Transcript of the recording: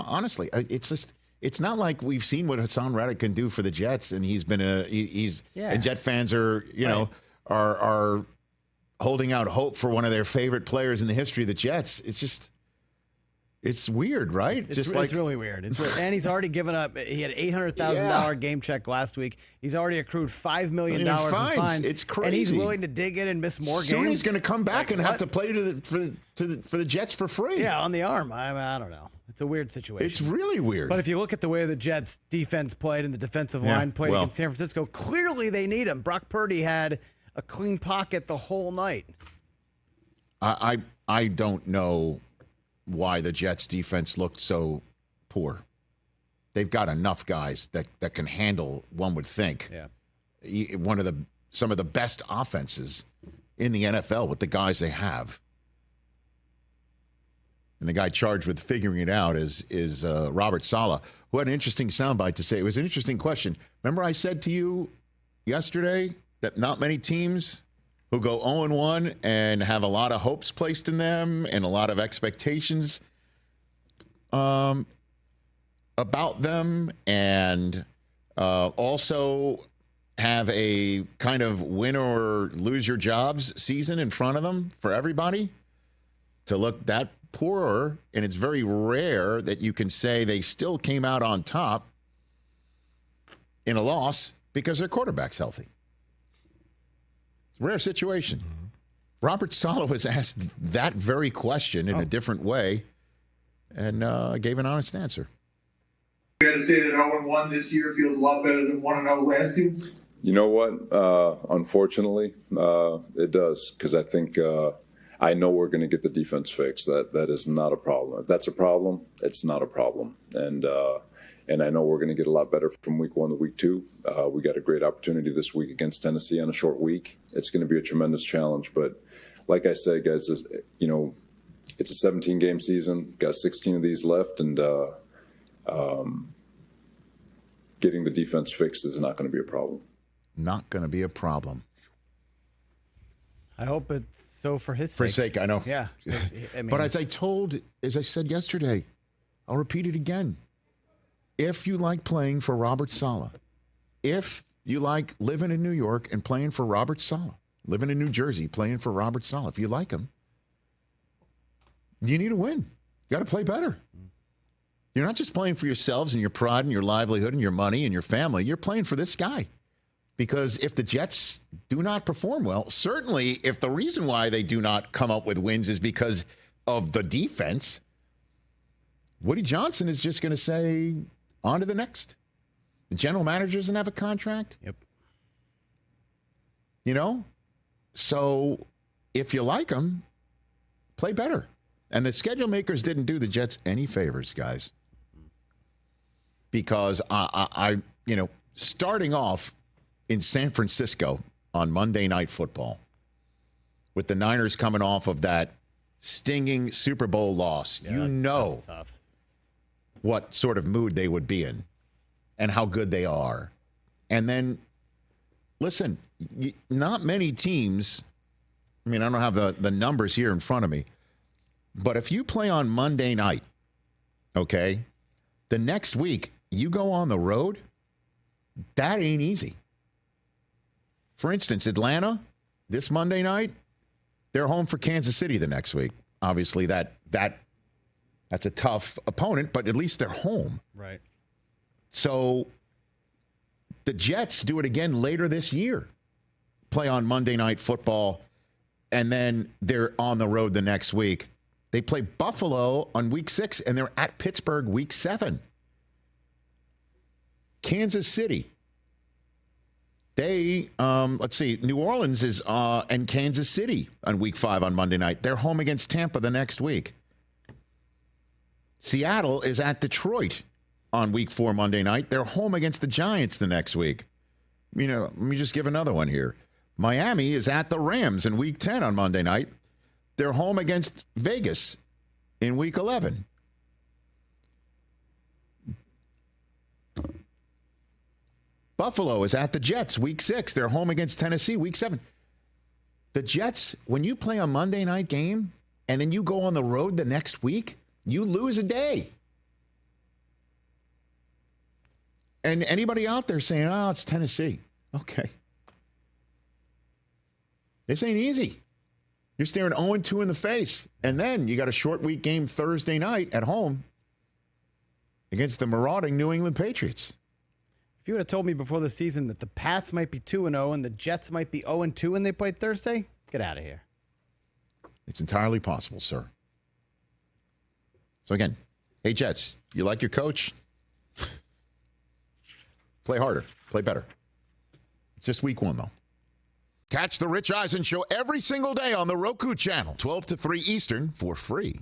honestly, it's just. It's not like we've seen what Haason Reddick can do for the Jets, and he's been and Jet fans are are holding out hope for one of their favorite players in the history of the Jets. It's weird, right? It's really weird. It's weird. And he's already given up. He had $800,000 game check last week. He's already accrued $5 million in fines. It's crazy, and he's willing to dig in and miss more games. Soon he's going to come back and have to play for the Jets for free. Yeah, on the arm. I don't know. It's a weird situation. It's really weird. But if you look at the way the Jets defense played and the defensive line played against San Francisco, clearly they need him. Brock Purdy had a clean pocket the whole night. I don't know why the Jets defense looked so poor. They've got enough guys that can handle, one would think, some of the best offenses in the NFL with the guys they have. And the guy charged with figuring it out is Robert Saleh, who had an interesting soundbite to say. It was an interesting question. Remember I said to you yesterday that not many teams who go 0-1 and have a lot of hopes placed in them and a lot of expectations about them, and also have a kind of win or lose your jobs season in front of them for everybody, to look that poorer, and it's very rare that you can say they still came out on top in a loss because their quarterback's healthy. It's a rare situation. Mm-hmm. Robert Saleh was asked that very question in a different way and gave an honest answer. You got to say that 0-1 this year feels a lot better than 1-0 last year? You know what? Unfortunately, it does, because I think I know we're going to get the defense fixed. That is not a problem. If that's a problem, it's not a problem. And I know we're going to get a lot better from week 1 to week 2. We got a great opportunity this week against Tennessee on a short week. It's going to be a tremendous challenge. But like I said, guys, it's a 17-game season. Got 16 of these left, and getting the defense fixed is not going to be a problem. Not going to be a problem. I hope it's so for his sake. For his sake, I know. Yeah. But as I said yesterday, I'll repeat it again. If you like playing for Robert Saleh, if you like living in New York and playing for Robert Saleh, living in New Jersey playing for Robert Saleh, if you like him, you need to win. You got to play better. You're not just playing for yourselves and your pride and your livelihood and your money and your family. You're playing for this guy. Because if the Jets do not perform well, certainly if the reason why they do not come up with wins is because of the defense, Woody Johnson is just going to say, on to the next. The general manager doesn't have a contract. Yep. You know? So if you like them, play better. And the schedule makers didn't do the Jets any favors, guys. Because I starting off in San Francisco on Monday Night Football, with the Niners coming off of that stinging Super Bowl loss, that's tough. What sort of mood they would be in and how good they are. And then, listen, not many teams, I mean, I don't have the numbers here in front of me, but if you play on Monday night, okay, the next week you go on the road, that ain't easy. For instance, Atlanta, this Monday night, they're home for Kansas City the next week. Obviously, that's a tough opponent, but at least they're home. Right. So the Jets do it again later this year. Play on Monday Night Football, and then they're on the road the next week. They play Buffalo on week 6, and they're at Pittsburgh week 7. Kansas City. They, let's see, New Orleans is and Kansas City on week 5 on Monday night. They're home against Tampa the next week. Seattle is at Detroit on week 4 Monday night. They're home against the Giants the next week. Let me just give another one here. Miami is at the Rams in week 10 on Monday night. They're home against Vegas in week 11. Buffalo is at the Jets week 6. They're home against Tennessee week 7. The Jets, when you play a Monday night game and then you go on the road the next week, you lose a day. And anybody out there saying, oh, it's Tennessee. Okay. This ain't easy. You're staring 0-2 in the face. And then you got a short week game Thursday night at home against the marauding New England Patriots. If you would have told me before the season that the Pats might be 2-0 and the Jets might be 0-2 when they play Thursday, get out of here. It's entirely possible, sir. So again, hey, Jets, you like your coach? Play harder. Play better. It's just week 1, though. Catch the Rich Eisen Show every single day on the Roku channel, 12 to 3 Eastern, for free.